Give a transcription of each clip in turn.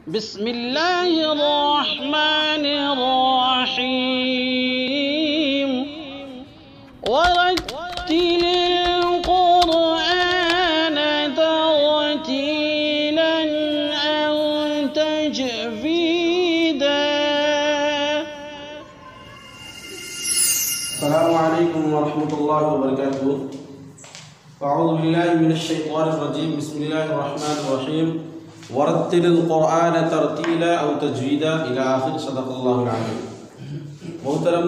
بسم اللہ الرحمن الرحیم ورتل القرآن ترتیلا أنت جویدا. السلام علیکم ورحمۃ اللہ وبرکاتہ. اعوذ باللہ من الشیطان الرجیم. بسم اللہ الرحمن الرحیم. ورتل القرآن ترتیلا او تجویدا الی آخر. صدق اللہ العظیم. محترم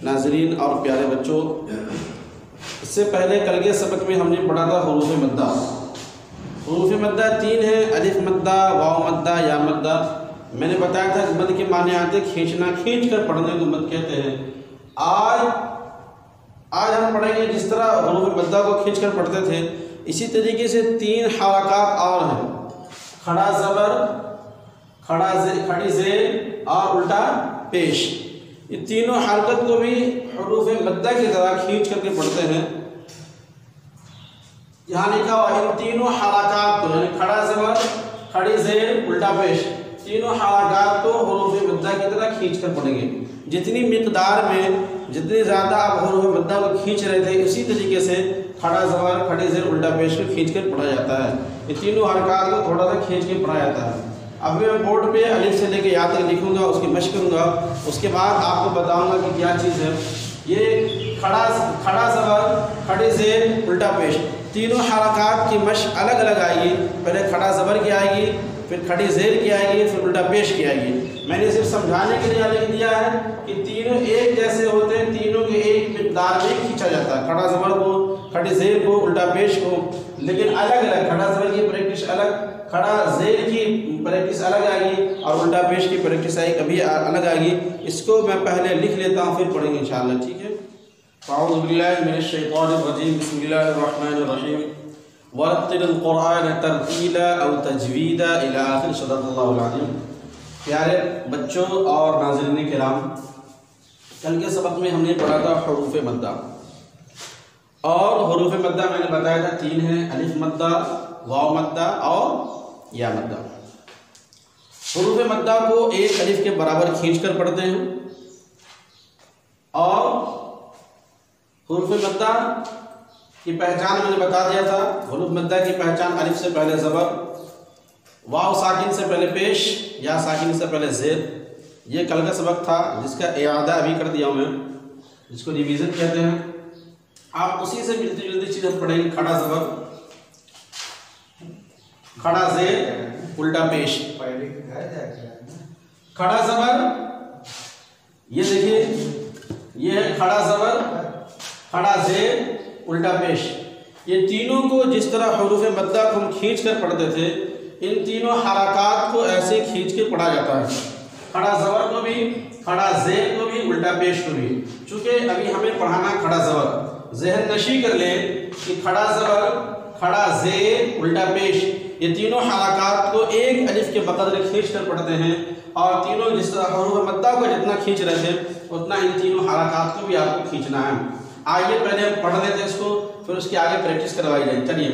ناظرین اور پیارے بچوں، اس سے پہلے کل کے سبق میں ہم نے پڑھا تھا حروف مدہ. حروف مدہ 3 ہیں: الف مدہ، واو مدہ، یا مدہ. میں نے بتایا تھا کہ مد کے معنی آتے کھینچنا، کھینچ کر پڑھنے کو مد کہتے ہیں. آج ہم پڑھیں گے جس طرح حروف مدہ کو کھینچ کر پڑھتے تھے، اسی طریقے سے 3 حرکات اور ہیں: کھڑا زبر، کھڑی زیر اور الٹا پیش. یہ تینوں حرکت کو بھی حروف مدہ کی طرح کھینچ کر کے پڑھتے ہیں. یہاں لکھا ہوا ان تینوں حرکات کو، یعنی کھڑا زبر، کھڑی زیر، الٹا پیش، تینوں حرکات کو حروف مدہ کی طرح کھینچ کر پڑھیں گے. جتنی مقدار میں جتنی زیادہ آپ حروف مدہ کو کھینچ رہے تھے، اسی طریقے سے کھڑا زبر، کھڑی زیر، الٹا پیش کو کھینچ کر پڑھا جاتا ہے. یہ تینوں حرکات کو تھوڑا سا کھینچ کے پڑھا جاتا ہے. اب میں بورڈ پہ الف سے لے کے یا تک لکھوں گا، اس کی مشق کروں گا، اس کے بعد آپ کو بتاؤں گا کہ کیا چیز ہے. یہ کھڑا زبر، کھڑی زیر، الٹا پیش، تینوں حرکات کی مشق الگ الگ آئے گی. پہلے کھڑا زبر کی آئے گی، پھر کھڑی زیر کی آئے گی، پھر الٹا پیش کی آئے گی. میں نے صرف سمجھانے کے لیے لکھ دیا ہے کہ تینوں ایک جیسے ہوتے ہیں، تینوں کے ایک مقدار میں کھینچا جاتا ہے. کھڑا زبر کو، کھڑی زیر کو، الٹا پیش کو، لیکن الگ الگ. کھڑا زبر کی پریکٹس الگ، کھڑا زیر کی پریکٹس الگ آئے گی، اور الٹا پیش کی پریکٹس ابھی الگ آئے گی. اس کو میں پہلے لکھ لیتا ہوں، پھر پڑھیں گے انشاءاللہ. ٹھیک ہے. اعوذ باللہ من الشیطان الرجیم. بسم اللہ الرحمن الرحیم. ورتل القرآن ترتیلا او تجویدا الی آخر. صدق اللہ العظیم. پیارے بچوں اور ناظرین کرام، کل کے سبق میں ہم نے پڑھا تھا حروف مدہ. اور حروف مدہ میں نے بتایا تھا 3 ہیں: الف مدہ، واو مدہ اور یا مدہ. حروف مدہ کو ایک الف کے برابر کھینچ کر پڑھتے ہیں. اور حروف مدہ کی پہچان میں نے بتا دیا تھا. حروف مدہ کی پہچان: الف سے پہلے زبر، واو ساکن سے پہلے پیش، یا ساکن سے پہلے زیر. یہ کل کا سبق تھا جس کا اعادہ ابھی کر دیا ہوں میں، جس کو ریویژن کہتے ہیں. آپ اسی سے ملتی جلتی چیز ہم پڑھیں گے: کھڑا زبر، کھڑا زیر، الٹا پیش. کھڑا زبر، یہ دیکھیے، یہ ہے کھڑا زبر، کھڑا زیر، الٹا پیش. یہ تینوں کو جس طرح حروف مدہ کو ہم کھینچ کر پڑھتے تھے، ان تینوں حرکات کو ایسے کھینچ کے پڑھا جاتا ہے. کھڑا زبر کو بھی، کھڑا زیر کو بھی، الٹا پیش کو بھی. چونکہ ابھی ہمیں پڑھانا کھڑا زبر، ذہن نشی کر لیں کہ کھڑا زبر، کھڑا زیر، الٹا پیش، یہ تینوں حرکات کو ایک الف کے بقدر کھینچ کر پڑھتے ہیں. اور تینوں جس طرح حروف مدہ کو جتنا کھینچ رہے تھے، اتنا ان تینوں حرکات کو بھی آپ کو کھینچنا ہے. آئیے پہلے ہم پڑھ لیتے ہیں اس کو، پھر اس کے آگے پریکٹس کروائی جائے. چلیے.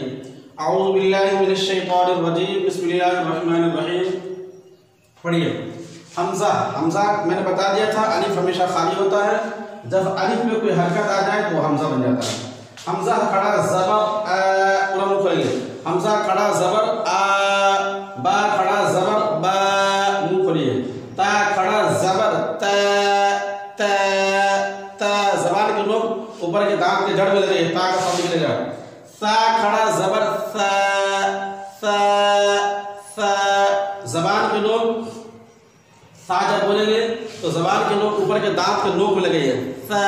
اعوذ باللہ من الشیطان الرجیم. بسم اللہ الرحمن الرحیم. پڑھیے. حمزہ. حمزہ میں نے بتا دیا تھا الف ہمیشہ خالی ہوتا ہے، جب الف میں کوئی حرکت آ جائے تو حمزہ بن جاتا ہے. حمزہ کھڑا زبر پورا منہ کھولیں. حمزہ کھڑا زبر با، کھڑا زبر با، منہ کھولیے. تا کھڑا زبر تا، زبان کے نوک اوپر کے دانت کے جڑ میں لگے، تا کا ساؤنڈ نکلے گا. سا کھڑا زبر سا، زبان کے نوک سا جب بولیں گے تو زبان کے نوک اوپر کے دانت کے نوک میں لگے گا. سا.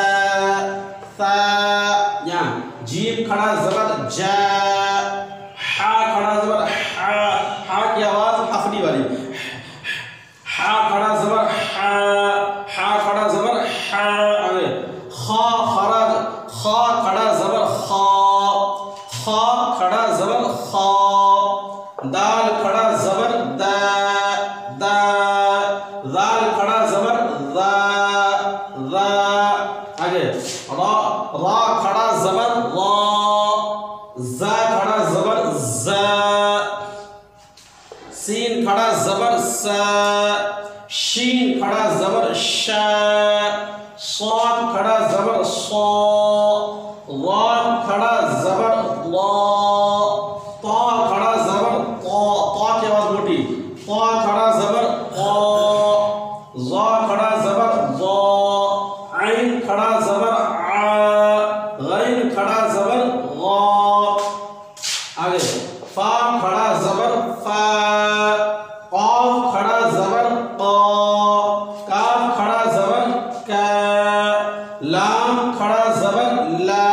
یہاں جیم کھڑا زبر جا، ہا کھڑا زبر ہا کی آواز حفنی والی. ہا کھڑا زبر ہا کھڑا زبر ہا. خا کھڑا زبر خا کھڑا زبر خا. دال کھڑا زبر دا، زال کھڑا زبر زا. آگے را کھڑا زبر را، زا کھڑا زبر زا. سین کھڑا زبر سا، شین کھڑا زبر شا، صاد کھڑا زبر صا، ضاد کھڑا زبر ضا، طا کھڑا زبر طا، طا کی آواز موٹی، طا کھڑا زبر طا، ضا کھڑا زبر ضا، عین کھڑا زبر عا، غین کھڑا زبر غا، آگے فا کھڑا زبر فا، قاف کھڑا زبر قا، کاف کھڑا زبر کا، لام کھڑا زبر لا،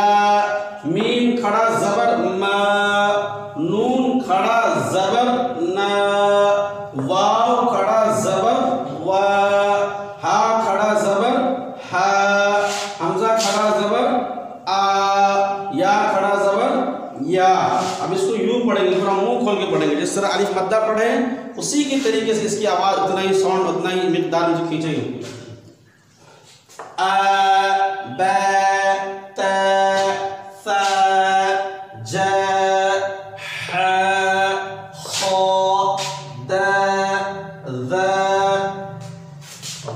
میم کھڑا زبر ما، نون کھڑا زبر نا، واو کھڑا زبر وا، ہا کھڑا زبر ہا، حمزہ کھڑا زبر آ، یا کھڑا زبر یا۔ اب اس کو یوں پڑھیں گے، پورا منہ کھول کے پڑھیں گے، جس طرح الف مدہ پڑھیں اسی کی طریقے سے اس کی آواز اتنا ہی ساؤنڈ اتنا ہی مقدار میں کھینچیں گے۔ آ با تا ثا جا حا خا دا ذا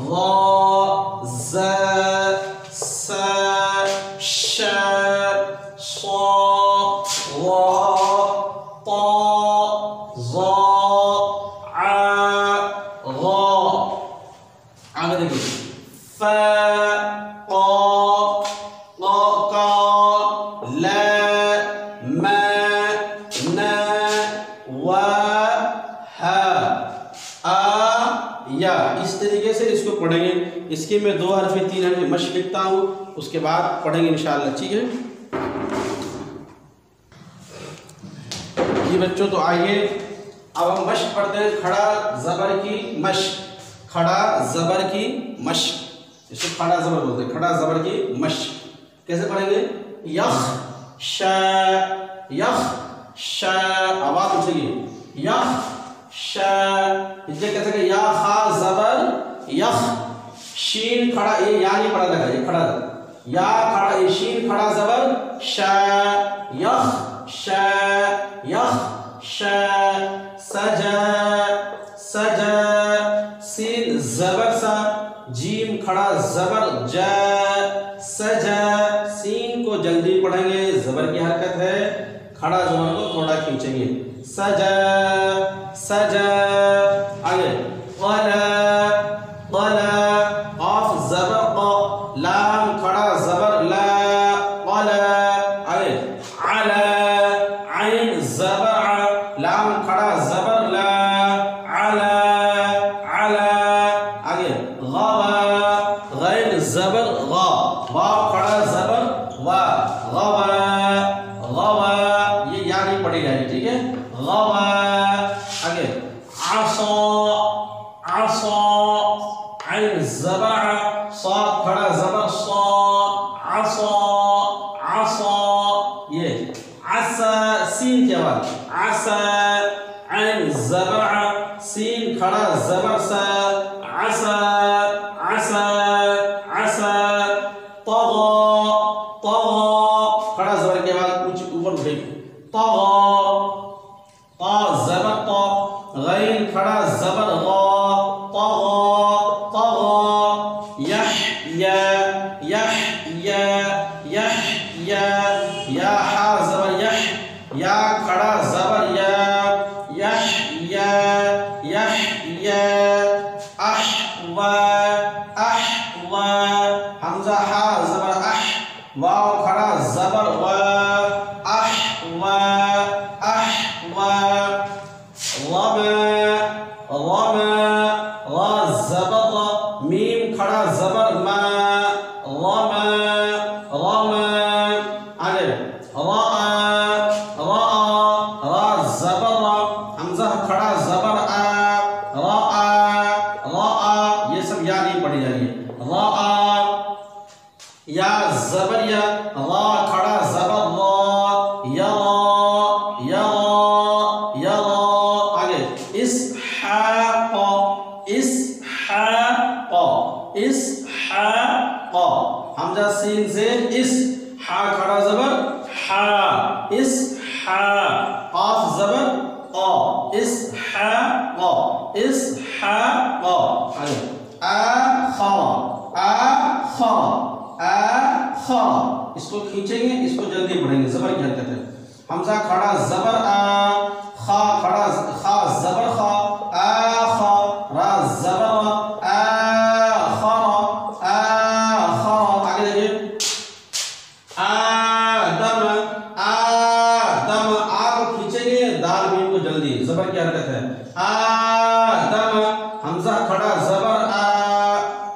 ضا زا سا شا صا ضا طا ظا عا غا۔ آگے دیکھیں فا قا قا کا لا ما نا وا ہا آ یا، اس طریقے سے اس کو پڑھیں گے۔ اس کی میں 2 حرف 3 حرف مشق لکھتا ہوں، اس کے بعد پڑھیں گے انشاءاللہ، ٹھیک ہے جی بچوں؟ تو آئیے اب ہم مشق پڑھتے ہیں، کھڑا زبر کی مشق، کھڑا زبر کی مشق، اس کو کھڑا زبر بولتے ہیں، کھڑا زبر کی مشق کیسے پڑھیں گے؟ یخ شا، یخ شا، آواز اٹھے گی، یخ شا، اسے کیسے کہ یا خا زبر یخ، شین کھڑا، یہ یا نہیں پڑھا جائے گا، یہ کھڑا یا کھڑا، یہ شین کھڑا زبر شا، یخ شا، یخ شا، سجا سجا، سین زبر سا، جیم کھڑا زبر جا، سجا، سین کو جلدی پڑھیں گے، زبر کی حرکت ہے، کھڑا زبر کو تھوڑا کھینچیں گے، سجا سجا۔ آگے قلا قلا، قاف زبر قا، لام کھڑا زبر لا، قلا۔ آگے علا، عین زبر ع، لام کھڑا زبر لا، علا علا۔ آگے غوا، غین زبر غا، واو کھڑا زبر وا، غوا غوا، یہ یا نہیں پڑھی جائے گی، ٹھیک ہے، غوا۔ آگے عصا عصا، عین زبر ع، صاد کھڑا زبر صا، عصا عصا، یہ عصا، سین کی آواز، عصا، عین زبر ع، سین کھڑا زبر سا، عصا عصا عصا۔ طغا طغا، کھڑا زبر کی آواز اونچی اوپر اٹھے گی، طغا، طا زبر طا، غین کھڑا زبر غا، طغا طغا۔ یحیا یحیا یحیا، یا حا زبر یح، یا کھڑا زبر یا، یحیا یحیا۔ احوا احوا، حمزہ ہا زبر اح، واو کھڑا زبر وا، احوا احوا۔ رما رما، را زبر را، میم کھڑا زبر ما، رما رما۔ آگے رأى رأى، را زبر را، حمزہ کھڑا زبر آ، رأى رأى، یہ سب یا نہیں پڑھی جائے گی، رأى، یا زبر یا، را کھڑا زبر را، یرا یرا یرا۔ آگے اسحاق اسحاق اسحاق، حمزہ سین سے اس، حا کھڑا زبر حا، اسحاق، قاف زبر قا، اسحاق۔ اسحاق آخر آخر آخر اس کو کھینچیں گے اس کو جلدی پڑھیں گے زبر کی حرکت ہے حمزہ کھڑا زبر آ خا کھڑا خا زبر خا آخا را زبر آخر آخر آگے دیکھیں آدم آدم آ کو کھینچیں گے دال میم کو جلدی زبر کی حرکت ہے آدم حمزہ کھڑا زبر آ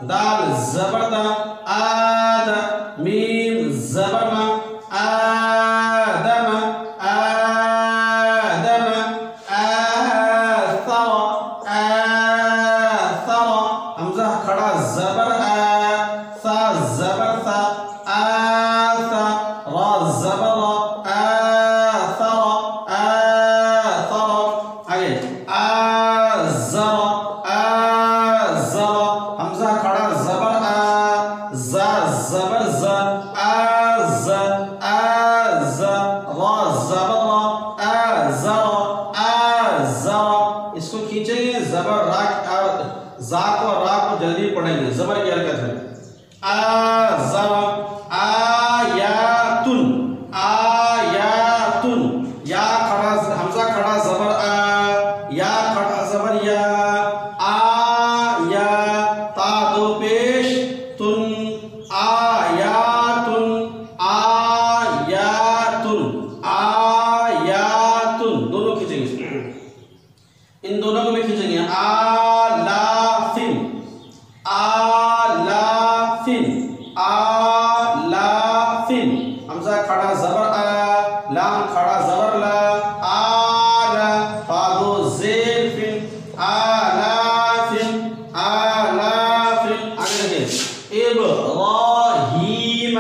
دال زبر دا آد میم زبر ما آدم آدم آثر آثر حمزہ کھڑا زبر آ ثا زبر ثا آثر را زبر آثر آثر آگے آزر آزر حمزہ کھڑا زبر آ زا زبر زا آز آز را زبر آزر آزر اس کو کھینچیں گے زبر را زا کو را کو جلدی پڑھیں گے زبر کی حرکت ہے آزر آیاتن آیاتن یا کھڑا حمزہ کھڑا زبر آ یا کھڑا زبر یا آیا تا دو پیش تن آیاتن آیاتن آیاتن دونوں کھینچیں گے ان دونوں کو بھی کھینچیں گے آلافن آلافن آلافن حمزہ کھڑا زبر آ لام کھڑا زبر لا آلا فادو زیر فن آلافن آلافن آگے دیکھیں ابراہیم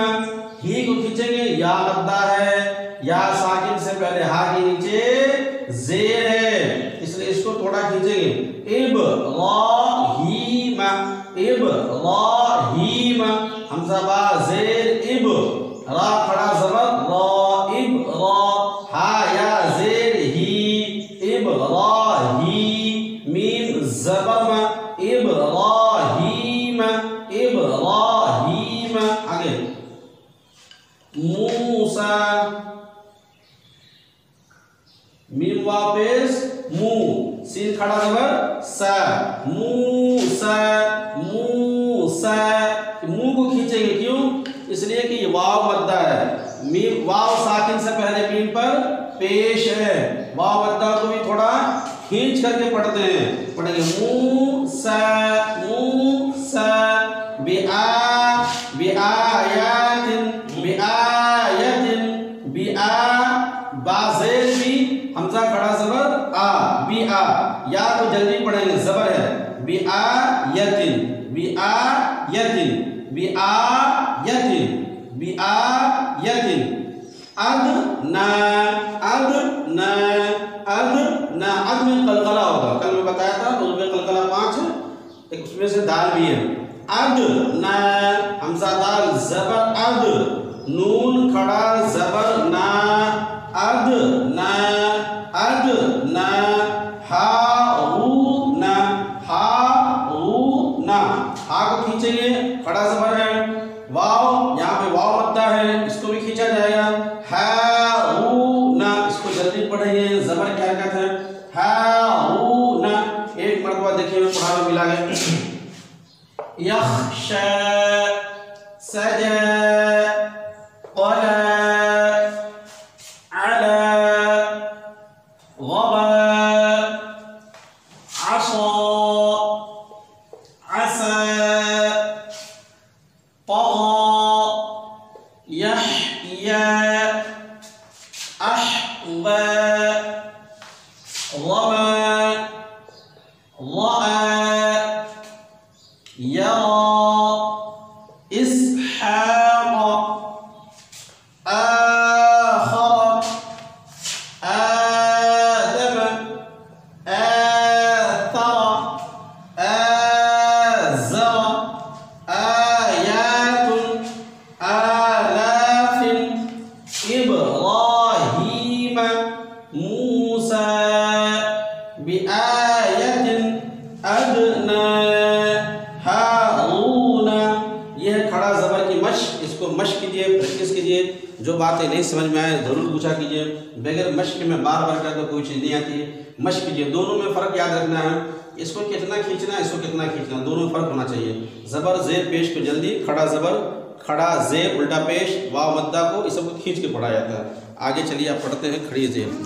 ہی کو کھینچیں گے یا مدہ ہے یا ساکن سے پہلے ہا کے نیچے زیر ہے اس لیے اس کو تھوڑا کھینچیں گے ابراہیم ابراہیم حمزہ با زیر اب را کھڑا زبر را اب را ہا یا زیر ہی ابراہیم میم زبر ما ابراہیم ابراہیم آگے موسیٰ میم واپس مو سین کھڑا زبر سا موسیٰ موسیٰ مو کو کھینچیں گے کیوں اس لیے کہ یہ واو مدہ ہے میم واو ساکن سے پہلے میم پر پیش ہے واو مدہ کو بھی تھوڑا کھینچ کر کے پڑھتے ہیں پڑھیں گے موسیٰ موسیٰ بِآیَاتٍ بِآیَاتٍ بازیر بھی حمزہ کھڑا زبر آ بی آ یا کو جلدی پڑھیں گے زبر ہے بِآیَاتٍ بِآیَاتٍ بِآیَاتٍ بِآیَاتٍ ادنا ادنا ادنا اد میں قلقلہ ہوگا کل میں بتایا تھا اس میں قلقلہ 5 ہے ایک اس میں سے دال بھی ہے ادنا حمزہ دال زبر اد نون کھڑا زبر نا ادنا ادنا ہارونا ہارونا ہا کو کھینچیں گے کھڑا زبر ہے واو یہاں پہ واو مدہ ہے اس کو بھی کھینچا جائے گا ہارونا اس کو جلدی پڑھیں گے زبر کی حرکت ہے ہارونا ایک مرتبہ دیکھیں میں پڑھا میں ملا گیا یخشا سجا قلا علا غبا عصا عسى طغى يحيى أحوى رمى رأى يرى إسحاق آخر آدم آثر آزر آيات آلاف إبراهيم موسى بآية ادنا ہارون. یہ ہے کھڑا زبر کی مشق. اس کو مشق کیجیے، پریکٹس کیجیے. جو باتیں نہیں سمجھ میں آئے ضرور پوچھا کیجیے. بغیر مشق میں بار بار کہا تو کوئی چیز نہیں آتی ہے. مشق کیجیے. دونوں میں فرق یاد رکھنا ہے. اس کو کتنا کھینچنا ہے، اس کو کتنا کھینچنا ہے، دونوں میں فرق ہونا چاہیے. زبر زیر پیش کو جلدی، کھڑا زبر، کھڑا زیر الٹا پیش، واو مدہ کو، اس سب کو کھینچ کے پڑھا جاتا ہے. آگے چلیے آپ پڑھتے ہیں کھڑی زیر.